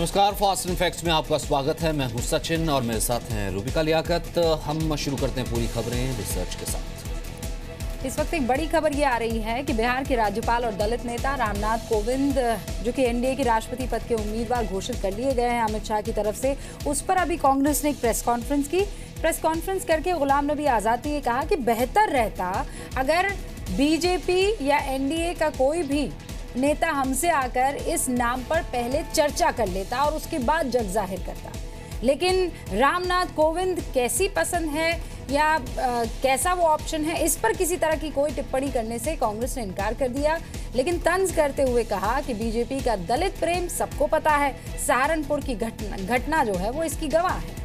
नमस्कार, fast and facts में आपका स्वागत है। मैं हूं सचिन और मेरे साथ हैं रूबिका लियाकत। हम शुरू करते हैं पूरी खबरें रिसर्च के साथ। इस वक्त एक बड़ी खबर ये आ रही है कि बिहार के राज्यपाल और दलित नेता रामनाथ कोविंद, जो कि एनडीए के राष्ट्रपति पद के उम्मीदवार घोषित कर लिए गए हैं अमित शाह की तरफ से, उस पर अभी कांग्रेस ने एक प्रेस कॉन्फ्रेंस की। प्रेस कॉन्फ्रेंस करके गुलाम नबी आजाद ने कहा कि बेहतर रहता अगर बीजेपी या एनडीए का कोई भी नेता हमसे आकर इस नाम पर पहले चर्चा कर लेता और उसके बाद जग जाहिर करता। लेकिन रामनाथ कोविंद कैसी पसंद है या कैसा वो ऑप्शन है, इस पर किसी तरह की कोई टिप्पणी करने से कांग्रेस ने इनकार कर दिया। लेकिन तंज करते हुए कहा कि बीजेपी का दलित प्रेम सबको पता है, सहारनपुर की घटना जो है वो इसकी गवाह है।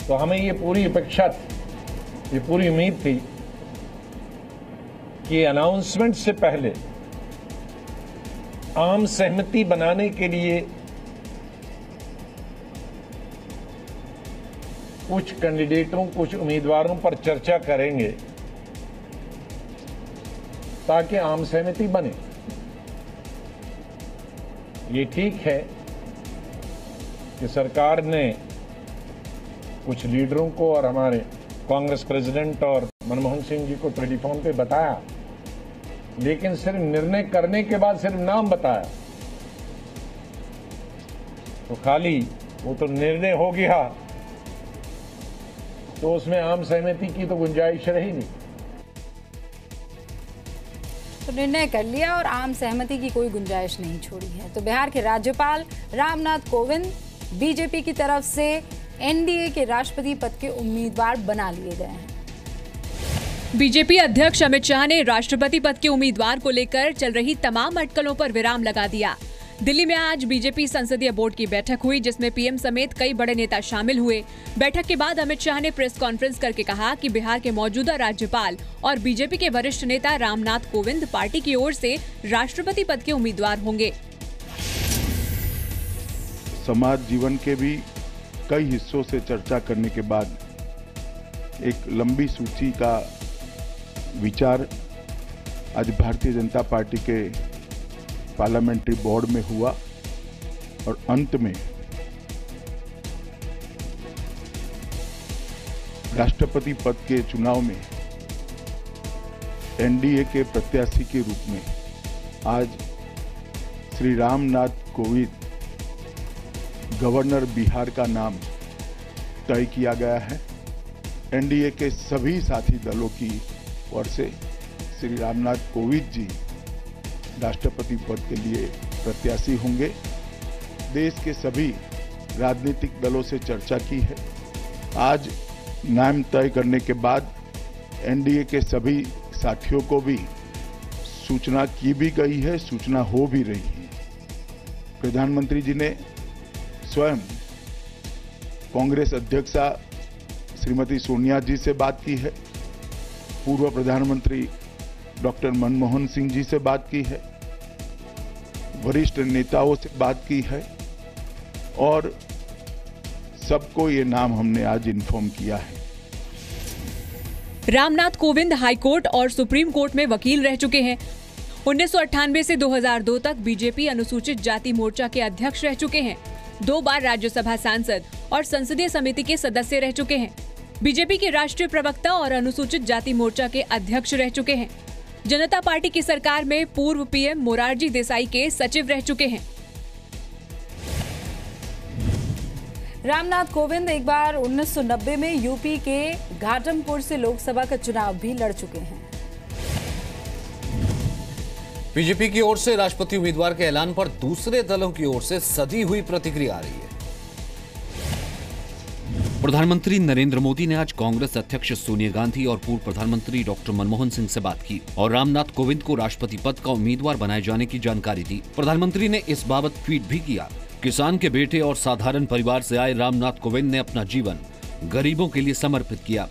तो हमें ये पूरी अपेक्षा थी, ये पूरी उम्मीद थी कि अनाउंसमेंट से पहले आम सहमति बनाने के लिए कुछ कैंडिडेटों, कुछ उम्मीदवारों पर चर्चा करेंगे ताकि आम सहमति बने। ये ठीक है कि सरकार ने कुछ लीडरों को और हमारे कांग्रेस प्रेसिडेंट और मनमोहन सिंह जी को टेलीफोन पे बताया, लेकिन सिर्फ निर्णय करने के बाद सिर्फ नाम बताया तो खाली वो तो निर्णय हो गया, तो उसमें आम सहमति की तो गुंजाइश रही नहीं। तो निर्णय कर लिया और आम सहमति की कोई गुंजाइश नहीं छोड़ी है। तो बिहार के राज्यपाल रामनाथ कोविंद बीजेपी की तरफ से एनडीए के राष्ट्रपति पद के उम्मीदवार बना लिए गए हैं। बीजेपी अध्यक्ष अमित शाह ने राष्ट्रपति पद के उम्मीदवार को लेकर चल रही तमाम अटकलों पर विराम लगा दिया। दिल्ली में आज बीजेपी संसदीय बोर्ड की बैठक हुई, जिसमें पीएम समेत कई बड़े नेता शामिल हुए। बैठक के बाद अमित शाह ने प्रेस कॉन्फ्रेंस करके कहा कि बिहार के मौजूदा राज्यपाल और बीजेपी के वरिष्ठ नेता रामनाथ कोविंद पार्टी की ओर से राष्ट्रपति पद के उम्मीदवार होंगे। समाज जीवन के भी कई हिस्सों से चर्चा करने के बाद एक लंबी सूची का विचार आज भारतीय जनता पार्टी के पार्लियामेंट्री बोर्ड में हुआ और अंत में राष्ट्रपति पद के चुनाव में एनडीए के प्रत्याशी के रूप में आज श्री रामनाथ कोविंद गवर्नर बिहार का नाम तय किया गया है। एनडीए के सभी साथी दलों की ओर से श्री रामनाथ कोविंद जी राष्ट्रपति पद के लिए प्रत्याशी होंगे। देश के सभी राजनीतिक दलों से चर्चा की है। आज नाम तय करने के बाद एनडीए के सभी साथियों को भी सूचना की भी गई है, सूचना हो भी रही है। प्रधानमंत्री जी ने स्वयं कांग्रेस अध्यक्षा श्रीमती सोनिया जी से बात की है, पूर्व प्रधानमंत्री डॉक्टर मनमोहन सिंह जी से बात की है, वरिष्ठ नेताओं से बात की है और सबको ये नाम हमने आज इन्फॉर्म किया है। रामनाथ कोविंद हाईकोर्ट और सुप्रीम कोर्ट में वकील रह चुके हैं। 1998 से 2002 तक बीजेपी अनुसूचित जाति मोर्चा के अध्यक्ष रह चुके हैं। 2 बार राज्यसभा सांसद और संसदीय समिति के सदस्य रह चुके हैं। बीजेपी के राष्ट्रीय प्रवक्ता और अनुसूचित जाति मोर्चा के अध्यक्ष रह चुके हैं। जनता पार्टी की सरकार में पूर्व पीएम मोरारजी देसाई के सचिव रह चुके हैं। रामनाथ कोविंद एक बार 1990 में यूपी के घाटमपुर से लोकसभा का चुनाव भी लड़ चुके हैं। बीजेपी की ओर से राष्ट्रपति उम्मीदवार के ऐलान पर दूसरे दलों की ओर से सधी हुई प्रतिक्रिया आ रही है। प्रधानमंत्री नरेंद्र मोदी ने आज कांग्रेस अध्यक्ष सोनिया गांधी और पूर्व प्रधानमंत्री डॉक्टर मनमोहन सिंह से बात की और रामनाथ कोविंद को राष्ट्रपति पद का उम्मीदवार बनाए जाने की जानकारी दी। प्रधानमंत्री ने इस बाबत ट्वीट भी किया। किसान के बेटे और साधारण परिवार से आए रामनाथ कोविंद ने अपना जीवन गरीबों के लिए समर्पित किया।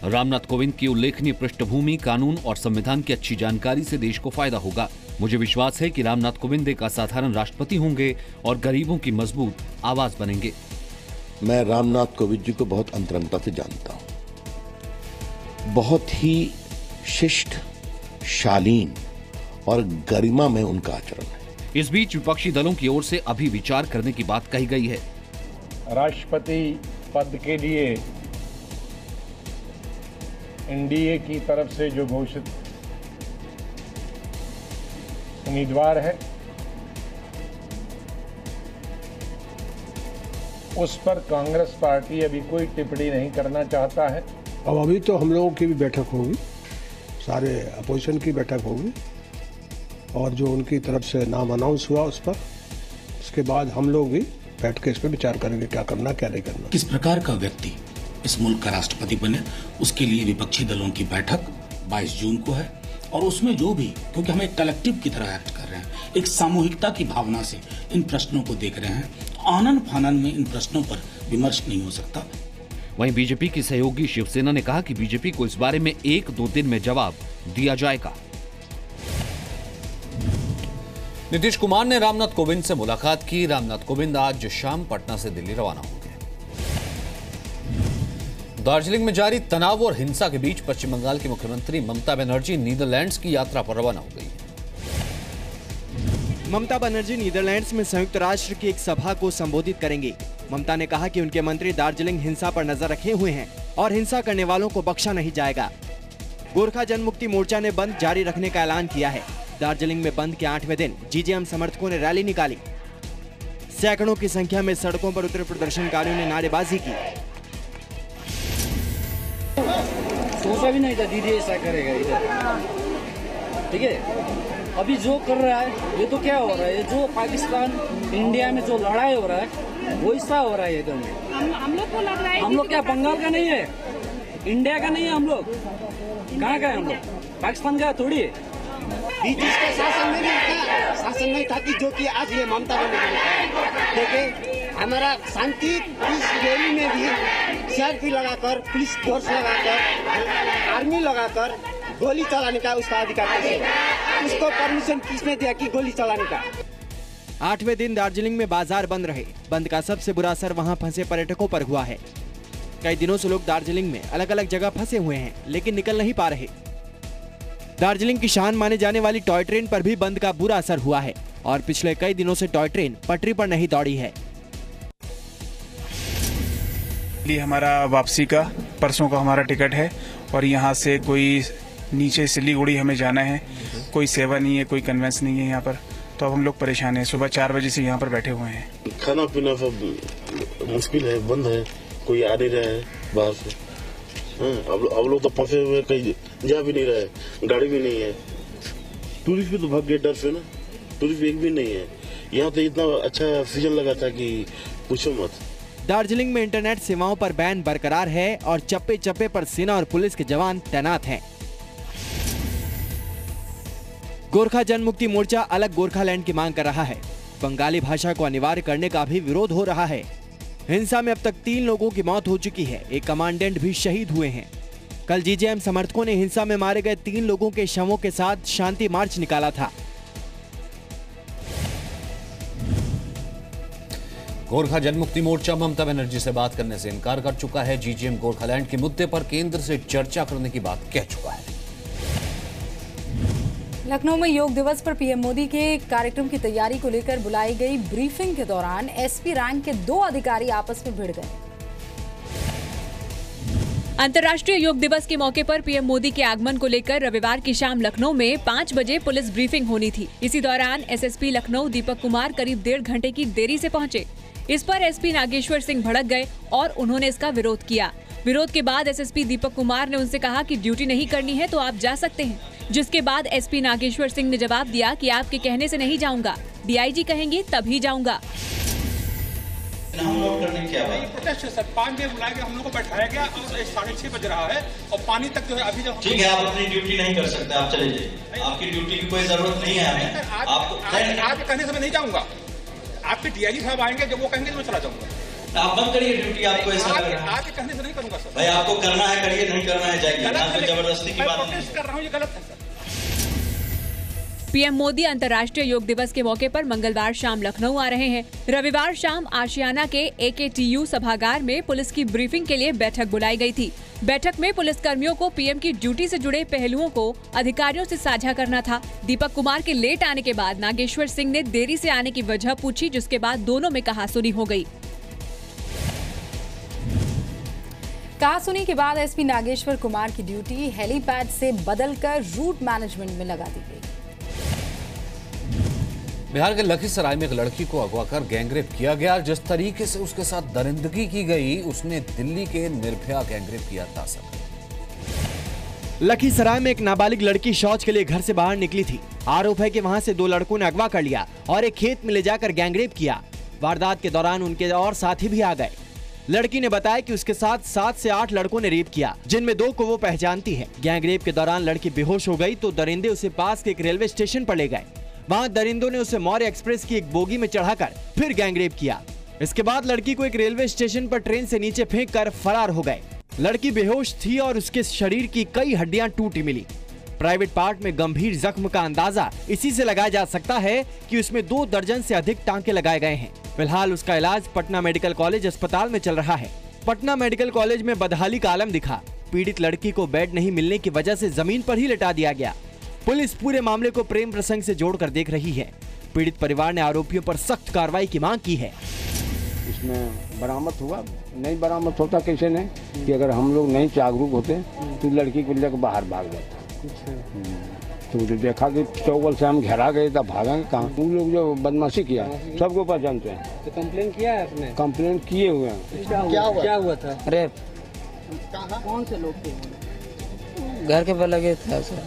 रामनाथ कोविंद की उल्लेखनीय पृष्ठभूमि, कानून और संविधान की अच्छी जानकारी से देश को फायदा होगा। मुझे विश्वास है कि रामनाथ कोविंद एक असाधारण राष्ट्रपति होंगे और गरीबों की मजबूत आवाज बनेंगे। मैं रामनाथ कोविंद जी को बहुत अंतरंगता से जानता हूं। बहुत ही शिष्ट, शालीन और गरिमा में उनका आचरण है। इस बीच विपक्षी दलों की ओर से अभी विचार करने की बात कही गई है। राष्ट्रपति पद के लिए एनडीए की तरफ से जो घोषित उम्मीदवार है उस पर कांग्रेस पार्टी अभी कोई टिप्पणी नहीं करना चाहता है। अब अभी तो हम लोगों की भी बैठक होगी, सारे अपोजिशन की बैठक होगी और जो उनकी तरफ से नाम अनाउंस हुआ उस पर, उसके बाद हम लोग भी बैठ के इस पर विचार करेंगे क्या करना क्या नहीं करना। किस प्रकार का व्यक्ति इस मुल्क का राष्ट्रपति बने, उसके लिए विपक्षी दलों की बैठक 22 जून को है और उसमें जो भी, क्योंकि हम एक कलेक्टिव की तरह एक्ट कर रहे हैं, एक सामूहिकता की भावना से इन प्रश्नों को देख रहे हैं, आनन फानन में इन प्रश्नों पर विमर्श नहीं हो सकता। वहीं बीजेपी की सहयोगी शिवसेना ने कहा कि बीजेपी को इस बारे में 1-2 दिन में जवाब दिया जाएगा। नीतीश कुमार ने रामनाथ कोविंद से मुलाकात की। रामनाथ कोविंद आज शाम पटना से दिल्ली रवाना होंगे। दार्जिलिंग में जारी तनाव और हिंसा के बीच पश्चिम बंगाल की मुख्यमंत्री ममता बनर्जी नीदरलैंड्स की यात्रा पर रवाना हो गई। ममता बनर्जी नीदरलैंड्स में संयुक्त राष्ट्र की एक सभा को संबोधित करेंगे। ममता ने कहा कि उनके मंत्री दार्जिलिंग हिंसा पर नजर रखे हुए हैं और हिंसा करने वालों को बख्शा नहीं जाएगा। गोरखा जनमुक्ति मोर्चा ने बंद जारी रखने का ऐलान किया है। दार्जिलिंग में बंद के 8वें दिन जीजेएम समर्थकों ने रैली निकाली। सैकड़ों की संख्या में सड़कों पर उतरे प्रदर्शनकारियों ने नारेबाजी की। सोचा भी नहीं था दीदी ऐसा करेगा इधर, ठीक है। अभी जो कर रहा है ये तो क्या हो रहा है, जो पाकिस्तान इंडिया में जो लड़ाई हो रहा है वो ऐसा हो रहा है इधर में। हम लोग को लग रहा है हम लोग क्या बंगाल का नहीं है, इंडिया का नहीं है, हम लोग कहाँ का है, हम लोग पाकिस्तान का थोड़ी है। ब्रिटिश का शासन नहीं था कि जो कि आज ये ममता बनर्जी देखिए हमारा शांति इस रैली में भी सीआरपी लगाकर, पुलिस फोर्स लगाकर, आर्मी लगाकर गोली चलाने का उसका अधिकार है। उसको परमिशन किसने दिया कि गोली चलाने का। 8वें दिन दार्जिलिंग में बाजार बंद रहे। बंद का सबसे बुरा असर वहां फंसे पर्यटकों पर हुआ है। कई दिनों से लोग दार्जिलिंग में अलग अलग जगह फंसे हुए हैं लेकिन निकल नहीं पा रहे। दार्जिलिंग की शान माने जाने वाली टॉय ट्रेन पर भी बंद का बुरा असर हुआ है और पिछले कई दिनों से टॉय ट्रेन पटरी पर नहीं दौड़ी है। हमारा वापसी का परसों का हमारा टिकट है और यहाँ से कोई नीचे सिलीगुड़ी हमें जाना है, कोई सेवा नहीं है, कोई कन्वेंस नहीं है यहाँ पर, तो अब हम लोग परेशान हैं। सुबह 4 बजे से यहाँ पर बैठे हुए हैं। खाना पीना सब मुश्किल है, बंद है, कोई आ नहीं रहा है बाहर से। अब लोग तो फंसे हुए, कहीं जा भी नहीं रहे, गाड़ी भी नहीं है। टूरिस्ट भी तो भाग गए डर से ना, टूरिस्ट एक भी नहीं है। यहाँ तो इतना अच्छा सीजन लगा था कि पूछो मत। दार्जिलिंग में इंटरनेट सेवाओं पर बैन बरकरार है और चप्पे चप्पे पर सेना और पुलिस के जवान तैनात हैं। गोरखा जनमुक्ति मोर्चा अलग गोरखालैंड की मांग कर रहा है। बंगाली भाषा को अनिवार्य करने का भी विरोध हो रहा है। हिंसा में अब तक 3 लोगों की मौत हो चुकी है, एक कमांडेंट भी शहीद हुए हैं। कल जीजेएम समर्थकों ने हिंसा में मारे गए 3 लोगों के शवों के साथ शांति मार्च निकाला था। गोरखा जनमुक्ति मोर्चा ममता बनर्जी से बात करने से इनकार कर चुका है। जीजेएम गोरखालैंड के मुद्दे पर केंद्र से चर्चा करने की बात कह चुका है। लखनऊ में योग दिवस पर पीएम मोदी के कार्यक्रम की तैयारी को लेकर बुलाई गई ब्रीफिंग के दौरान एसपी रैंक के 2 अधिकारी आपस में भिड़ गए। अंतर्राष्ट्रीय योग दिवस के मौके पर पीएम मोदी के आगमन को लेकर रविवार की शाम लखनऊ में 5 बजे पुलिस ब्रीफिंग होनी थी। इसी दौरान एसएसपी लखनऊ दीपक कुमार करीब 1.5 घंटे की देरी से पहुंचे। इस पर एसपी नागेश्वर सिंह भड़क गए और उन्होंने इसका विरोध किया। विरोध के बाद एसएसपी दीपक कुमार ने उनसे कहा कि ड्यूटी नहीं करनी है तो आप जा सकते हैं, जिसके बाद एसपी नागेश्वर सिंह ने जवाब दिया कि आपके कहने से नहीं जाऊंगा, डीआईजी कहेंगे तभी जाऊंगा। हम लोग करने क्या प्रोटेस्ट सर 5 बजे बुलाया गया, हम लोग को बैठाया गया और 6:30 बज रहा है और पानी तक जो है अभी जब ठीक है आप अपनी ड्यूटी नहीं कर सकते, आप चले जाइए, आपकी ड्यूटी की कोई जरूरत नहीं है हमें। आपके कहने से मैं नहीं जाऊंगा, आपके डीआईजी साहब आएंगे, जब वो कहेंगे तो मैं चला जाऊंगा। आप बंद करिए ड्यूटी, आपको ऐसा लग रहा है। आपके कहने से नहीं करूंगा सर। भाई आपको करना है करिए, नहीं करना है जाइए, यहाँ पे जबरदस्ती की बात नहीं कर रहा हूँ, ये गलत है सर। पीएम मोदी अंतर्राष्ट्रीय योग दिवस के मौके पर मंगलवार शाम लखनऊ आ रहे हैं। रविवार शाम आशियाना के एकेटीयू सभागार में पुलिस की ब्रीफिंग के लिए बैठक बुलाई गई थी। बैठक में पुलिसकर्मियों को पीएम की ड्यूटी से जुड़े पहलुओं को अधिकारियों से साझा करना था। दीपक कुमार के लेट आने के बाद नागेश्वर सिंह ने देरी से आने की वजह पूछी, जिसके बाद दोनों में कहासुनी हो गई। कहासुनी के बाद एसपी नागेश्वर कुमार की ड्यूटी हेलीपैड से बदलकर रूट मैनेजमेंट में लगा दी गई। बिहार के लखीसराय में एक लड़की को अगवा कर गैंगरेप किया गया। जिस तरीके से उसके साथ दरिंदगी की गई, उसने दिल्ली के निर्भया गैंगरेप किया था। लखीसराय में एक नाबालिग लड़की शौच के लिए घर से बाहर निकली थी। आरोप है कि वहां से 2 लड़कों ने अगवा कर लिया और एक खेत में ले जाकर गैंगरेप किया। वारदात के दौरान उनके और साथी भी आ गए। लड़की ने बताया कि उसके साथ 7 से 8 लड़कों ने रेप किया, जिनमें 2 को वो पहचानती है। गैंगरेप के दौरान लड़की बेहोश हो गई तो दरिंदे उसे पास के एक रेलवे स्टेशन पर ले गए। वहां दरिंदों ने उसे मौर्य एक्सप्रेस की एक बोगी में चढ़ाकर फिर गैंगरेप किया। इसके बाद लड़की को एक रेलवे स्टेशन पर ट्रेन से नीचे फेंककर फरार हो गए। लड़की बेहोश थी और उसके शरीर की कई हड्डियां टूटी मिली। प्राइवेट पार्ट में गंभीर जख्म का अंदाजा इसी से लगाया जा सकता है कि उसमें 2 दर्जन से अधिक टांके लगाए गए हैं। फिलहाल उसका इलाज पटना मेडिकल कॉलेज अस्पताल में चल रहा है। पटना मेडिकल कॉलेज में बदहाली का आलम दिखा। पीड़ित लड़की को बेड नहीं मिलने की वजह से जमीन पर ही लिटा दिया गया। पुलिस पूरे मामले को प्रेम प्रसंग से जोड़कर देख रही है। पीड़ित परिवार ने आरोपियों पर सख्त कार्रवाई की मांग की है। इसमें बरामद हुआ, नहीं बरामद होता कैसे नहीं कि अगर हम लोग नहीं जागरूक होते तो लड़की को लेकर बाहर भाग जाता। तो देखा कि चौबल से हम घेरा गए तब भागेंगे कहाँ। उन लोग जो बदमाशी किया सबको पहचानते हैं। तो कंप्लेन किया है आपने? कंप्लेन किए हुए हैं। क्या हुआ था? रेप। कौन से लोग थे? घर के पर लगे था सर,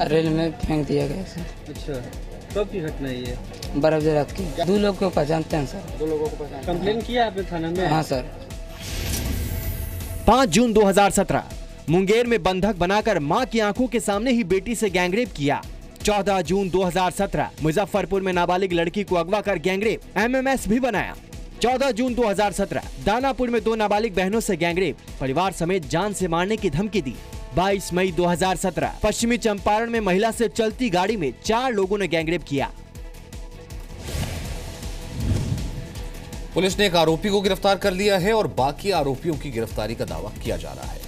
रेल में फेंक दिया गया सर। अच्छा, कब की घटना है ये? 12 बजे रात की। 2 लोग को पहचानते हैं सर। 2 लोगों को पहचानते हैं। कंप्लेन किया आपने थाना में? हाँ सर। 5 जून 2017 मुंगेर में बंधक बनाकर मां की आंखों के सामने ही बेटी से गैंगरेप किया। 14 जून 2017 मुजफ्फरपुर में नाबालिग लड़की को अगवा कर गैंगरेप, एमएमएस भी बनाया। 14 जून 2017 दानापुर में 2 नाबालिग बहनों से गैंगरेप, परिवार समेत जान से मारने की धमकी दी। 22 मई 2017 पश्चिमी चंपारण में महिला से चलती गाड़ी में 4 लोगों ने गैंगरेप किया। पुलिस ने एक आरोपी को गिरफ्तार कर लिया है और बाकी आरोपियों की गिरफ्तारी का दावा किया जा रहा है।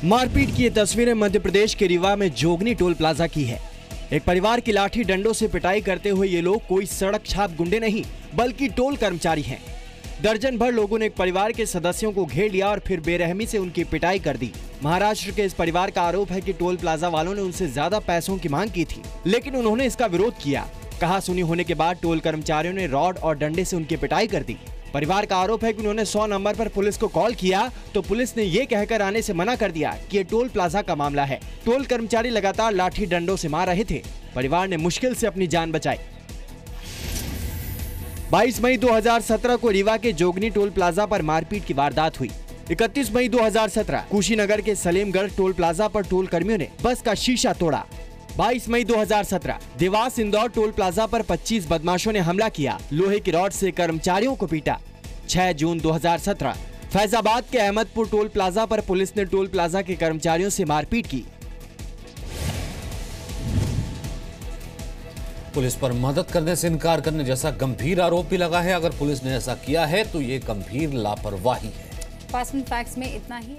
मारपीट की ये तस्वीरें मध्य प्रदेश के रीवा में जोगनी टोल प्लाजा की है। एक परिवार की लाठी डंडों से पिटाई करते हुए ये लोग कोई सड़क छाप गुंडे नहीं बल्कि टोल कर्मचारी हैं। दर्जन भर लोगों ने एक परिवार के सदस्यों को घेर लिया और फिर बेरहमी से उनकी पिटाई कर दी। महाराष्ट्र के इस परिवार का आरोप है कि टोल प्लाजा वालों ने उनसे ज्यादा पैसों की मांग की थी, लेकिन उन्होंने इसका विरोध किया। कहासुनी होने के बाद टोल कर्मचारियों ने रॉड और डंडे से उनकी पिटाई कर दी। परिवार का आरोप है कि उन्होंने 100 नंबर पर पुलिस को कॉल किया तो पुलिस ने ये कहकर आने से मना कर दिया कि ये टोल प्लाजा का मामला है। टोल कर्मचारी लगातार लाठी डंडों से मार रहे थे। परिवार ने मुश्किल से अपनी जान बचाई। 22 मई 2017 को रीवा के जोगनी टोल प्लाजा पर मारपीट की वारदात हुई। 31 मई 2017 कुशीनगर के सलेमगढ़ टोल प्लाजा पर टोल कर्मियों ने बस का शीशा तोड़ा। 22 मई 2017 देवास इंदौर टोल प्लाजा पर 25 बदमाशों ने हमला किया, लोहे की रॉड से कर्मचारियों को पीटा। 6 जून 2017 फैजाबाद के अहमदपुर टोल प्लाजा पर पुलिस ने टोल प्लाजा के कर्मचारियों से मारपीट की। पुलिस पर मदद करने से इनकार करने जैसा गंभीर आरोप भी लगा है। अगर पुलिस ने ऐसा किया है तो ये गंभीर लापरवाही है। फास्ट एंड फैक्ट्स में इतना ही।